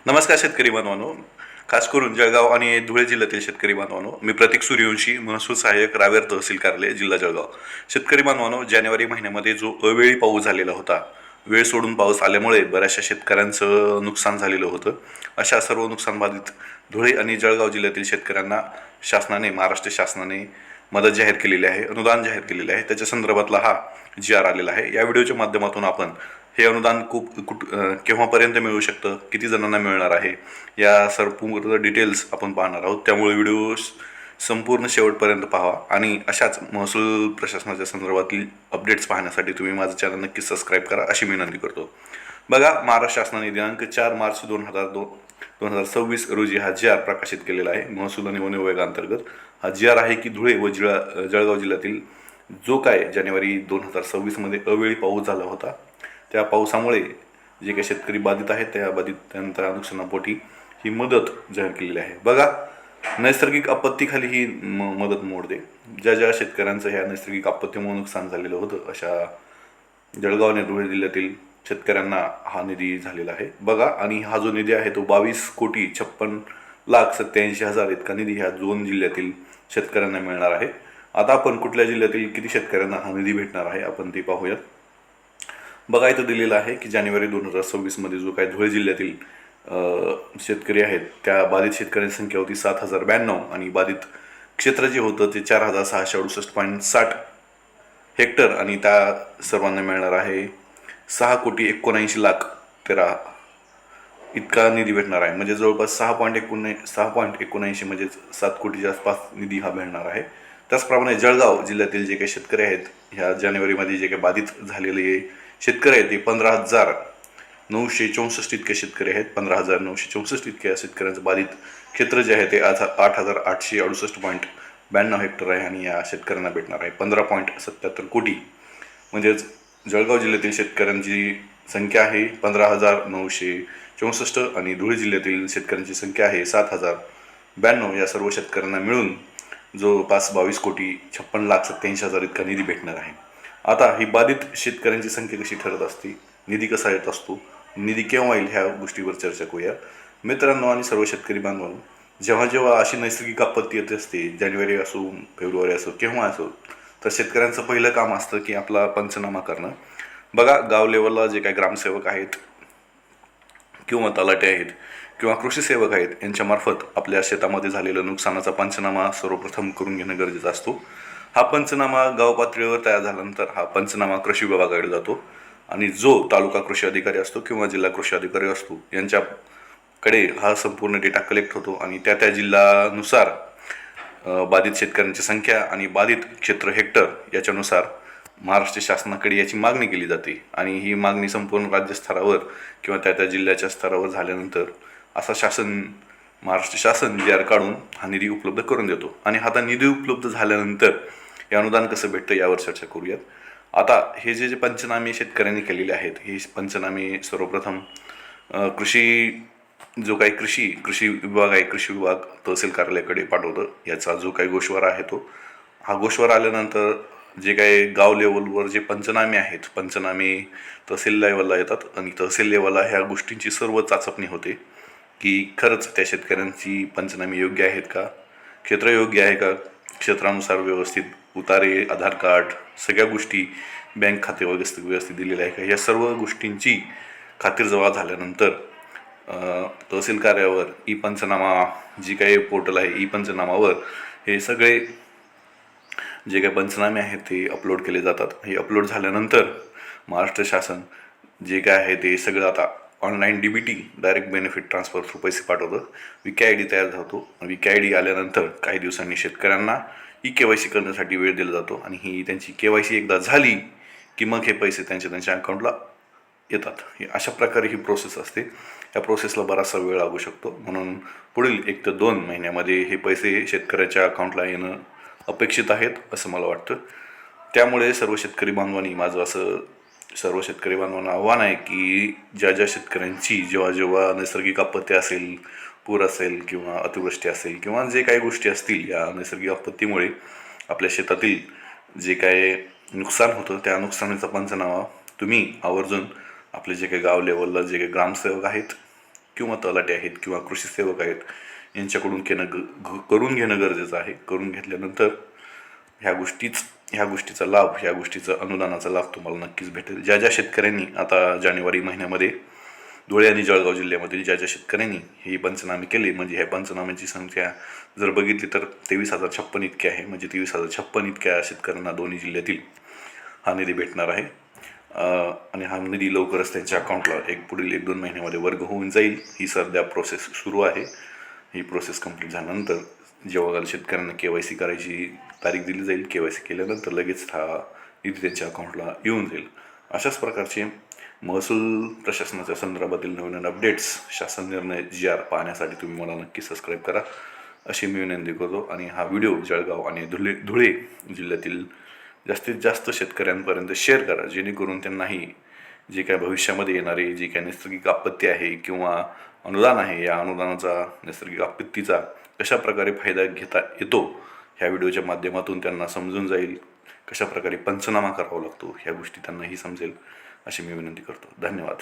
नमस्कार शेतकरी बांधवांनो. खास करून जळगाव आणि धुळे जिल्ह्यातील शेतकरी बांधवांनो, मी प्रतीक सूर्यवंशी, महसूल सहाय्यक, रावेर तहसील कार्यालय, जिल्हा जळगाव. शेतकरी बांधवांनो, जानेवारी महिन्यामध्ये जो अवेळी पाऊस झालेला होता, वेळ सोडून पाऊस आल्यामुळे बऱ्याचशा शेतकऱ्यांचं नुकसान झालेलं होतं. अशा सर्व नुकसान बाधित धुळे आणि जळगाव जिल्ह्यातील शेतकऱ्यांना महाराष्ट्र शासनाने मदत जाहीर केलेली आहे, अनुदान जाहीर केलेले आहे. त्याच्या संदर्भातला हा GR आलेला आहे. या व्हिडिओच्या माध्यमातून आपण हे अनुदान केव्हापर्यंत मिळू शकतं, किती जणांना मिळणार आहे, या सर्व पूर्ण डिटेल्स आपण पाहणार आहोत. त्यामुळे व्हिडिओ संपूर्ण शेवटपर्यंत पाहा आणि अशाच महसूल प्रशासनाच्या संदर्भातील अपडेट्स पाहण्यासाठी तुम्ही माझं चॅनल नक्की सबस्क्राईब करा अशी विनंती करतो. बघा, महाराष्ट्र शासनाने दिनांक 4 मार्च 2026 रोजी हा GR प्रकाशित केलेला आहे. महसूल आणि वन विभागाअंतर्गत हा GR आहे की धुळे व जळगाव जिल्ह्यातील जो काय जानेवारी 2026 मध्ये अवेळी पाऊस झाला होता, त्या पावसामुळे जे काही शेतकरी बाधित आहेत त्यांच्या नुकसानापोटी ही मदत जाहीर केलेली आहे. बघा, नैसर्गिक आपत्तीखाली ही मदत मोडते. ज्या ज्या शेतकऱ्यांचं ह्या नैसर्गिक आपत्तीमुळे नुकसान झालेलं होतं, अशा जळगाव आणि धुळे जिल्ह्यातील शेतकऱ्यांना हा निधी झालेला आहे. बघा, आणि हा जो निधी आहे तो 22,56,87,000 इतका निधी ह्या 2 जिल्ह्यातील शेतकऱ्यांना मिळणार आहे. आता आपण कुठल्या जिल्ह्यातील किती शेतकऱ्यांना हा निधी भेटणार आहे आपण ते पाहूयात. बघा, इथं दिलेलं आहे की जानेवारी 2026 मध्ये जो काही धुळे जिल्ह्यातील शेतकरी आहेत त्या बाधित शेतकऱ्यांची संख्या होती 7,092 आणि बाधित क्षेत्र जे होतं ते 4,668.60 हेक्टर आणि त्या सर्वांना मिळणार आहे 6,79,13 इतका निधी भेटणार आहे. म्हणजे जवळपास 6.79 म्हणजे 7 कोटीच्या आसपास निधी हा मिळणार आहे. त्याचप्रमाणे जळगाव जिल्ह्यातील जे काही शेतकरी आहेत, ह्या जानेवारीमध्ये जे काही बाधित झालेले शेतकरी आहेत ते 15,964 इतके शेतकरी आहेत. 15,964 इतक्या शेतकऱ्यांचं बाधित क्षेत्र जे आहे ते 8,868.92 हेक्टर आहे आणि या शेतकऱ्यांना भेटणार आहे 15.77 कोटी. म्हणजेच जळगाव जिल्ह्यातील शेतकऱ्यांची संख्या आहे 15,964 आणि धुळे जिल्ह्यातील शेतकऱ्यांची संख्या आहे 7,092. या सर्व शेतकऱ्यांना मिळून जवळपास 22,56,87,000 इतका निधी भेटणार आहे. आता ही बाधित शेतकऱ्यांची संख्या कशी ठरत असते, निधी कसा येत असतो, निधी केव्हा येईल, ह्या गोष्टीवर चर्चा करूया. मित्रांनो आणि सर्व शेतकरी बांधवांनो, जेव्हा जेव्हा अशी नैसर्गिक आपत्ती येत असते, जानेवारी असो, फेब्रुवारी असो, केव्हा असो, तर शेतकऱ्यांचं पहिलं काम असतं की आपला पंचनामा करणं. बघा, गाव लेवलला जे काही ग्रामसेवक आहेत किंवा तलाटे आहेत किंवा कृषी सेवक आहेत, यांच्यामार्फत आपल्या शेतामध्ये झालेलं नुकसानाचा पंचनामा सर्वप्रथम करून घेणं गरजेचं असतो. हा पंचनामा गाव पातळीवर तयार झाल्यानंतर हा पंचनामा कृषी विभागाकडे जातो आणि जो तालुका कृषी अधिकारी असतो किंवा जिल्हा कृषी अधिकारी असतो यांच्याकडे हा संपूर्ण डेटा कलेक्ट होतो आणि त्या त्या जिल्ह्यानुसार बाधित शेतकऱ्यांची संख्या आणि बाधित क्षेत्र हेक्टर याच्यानुसार महाराष्ट्र शासनाकडे याची मागणी केली जाते आणि ही मागणी संपूर्ण राज्यस्तरावर किंवा त्या त्या जिल्ह्याच्या स्तरावर झाल्यानंतर महाराष्ट्र शासन GR काढून हा निधी उपलब्ध करून देतो. आणि आता निधी उपलब्ध झाल्यानंतर हे अनुदान कसं भेटतं यावर चर्चा करूयात. आता हे जे पंचनामे शेतकऱ्यांनी केलेले आहेत, हे पंचनामे सर्वप्रथम कृषी विभाग आहे, कृषी विभाग तहसील कार्यालयाकडे पाठवतं. याचा जो काही गोषवारा आहे हा गोषवारा आल्यानंतर जे काही गाव लेवलवर जे पंचनामे आहेत, पंचनामे तहसील लेवलला येतात आणि तहसील लेवलला ह्या गोष्टींची सर्व चाचपणी होते की खरंच त्या शेतकऱ्यांची पंचनामे योग्य आहेत का, क्षेत्र योग्य आहे का, क्षेत्रानुसार व्यवस्थित उतारे, आधार कार्ड, सगळ्या गोष्टी, बँक खाते व्यवस्थित दिलेले आहे का, या सर्व गोष्टींची खातिरजमा झाल्यानंतर तहसील कार्यालयावर ई पंचनामा जी काही पोर्टल आहे, ई पंचनामावर हे सगळे जे काही पंचनामे आहेत ते अपलोड केले जातात. हे अपलोड झाल्यानंतर महाराष्ट्र शासन जे काय आहे ते सगळं आता online DBT direct benefit transfer through पैसे पाठवतं. WIKID तयार होतो. WIKID आल्यानंतर काही दिवसांनी शेतकऱ्यांना KYC करण्यासाठी वेळ दिला जातो आणि ही त्यांची KYC एकदा झाली की मग हे पैसे त्यांच्या अकाउंटला येतात. ही अशा प्रकारे ही प्रोसेस असते. या प्रोसेसला बराचसा वेळ लागू शकतो, म्हणून पुढील 1 ते 2 महिन्यामध्ये हे पैसे शेतकऱ्याच्या अकाउंटला येणं अपेक्षित आहेत असं मला वाटतं. त्यामुळे सर्व शेतकरी बांधवांना आव्हान आहे की ज्या ज्या शेतकऱ्यांची जेव्हा नैसर्गिक आपत्ती असेल, पूर असेल किंवा अतिवृष्टी असेल किंवा जे काही गोष्टी असतील, या नैसर्गिक आपत्तीमुळे आपल्या शेतातील जे काही नुकसान होतं त्या नुकसानीचा पंचनामा तुम्ही आवर्जून आपले जे काही गाव लेवलला जे काही ग्रामसेवक आहेत किंवा तलाठी आहेत किंवा कृषी सेवक आहेत यांच्याकडून करून घेणं गरजेचं आहे. करून घेतल्यानंतर ह्या गोष्टीचा लाभ, ह्या गोष्टीचा अनुदानाचा लाभ तुम्हाला नक्कीच भेटेल. ज्या ज्या शेतकऱ्यांनी आता जानेवारी महिन्यामध्ये धुळे आणि जळगाव जिल्ह्यामध्ये ज्या ज्या शेतकऱ्यांनी हे पंचनामे केले, म्हणजे ह्या पंचनाम्यांची संख्या जर बघितली तर 23,056 इतकी आहे. म्हणजे 23,056 इतक्या शेतकऱ्यांना दोन्ही जिल्ह्यातील हा निधी भेटणार आहे. आणि हा निधी लवकरच त्यांच्या अकाउंटला पुढील 1-2 महिन्यामध्ये वर्ग होऊन जाईल. ही सध्या प्रोसेस सुरू आहे. ही प्रोसेस कंप्लीट झाल्यानंतर जेव्हा शेतकऱ्यांना KYC करायची तारीख दिली जाईल, KYC केल्यानंतर लगेच हा निधी त्यांच्या अकाउंटला येऊन जाईल. अशाच प्रकारचे महसूल प्रशासनाच्या संदर्भातील नवीन अपडेट्स, शासन निर्णय, GR पाहण्यासाठी तुम्ही मला नक्की सबस्क्राईब करा अशी मी विनंती करतो. आणि हा व्हिडिओ जळगाव आणि धुळे जिल्ह्यातील जास्तीत जास्त शेतकऱ्यांपर्यंत शेअर करा, जेणेकरून त्यांनाही जे काय भविष्यामध्ये येणारे जी काय नैसर्गिक आपत्ती आहे किंवा अनुदान आहे, या अनुदानाचा, नैसर्गिक आपत्तीचा कशा प्रकारे फायदा घेता येतो ह्या व्हिडिओच्या माध्यमातून त्यांना समजून जाईल. कशा प्रकारे पंचनामा करावा लागतो ह्या गोष्टी त्यांनाही समजेल अशी मी विनंती करतो. धन्यवाद.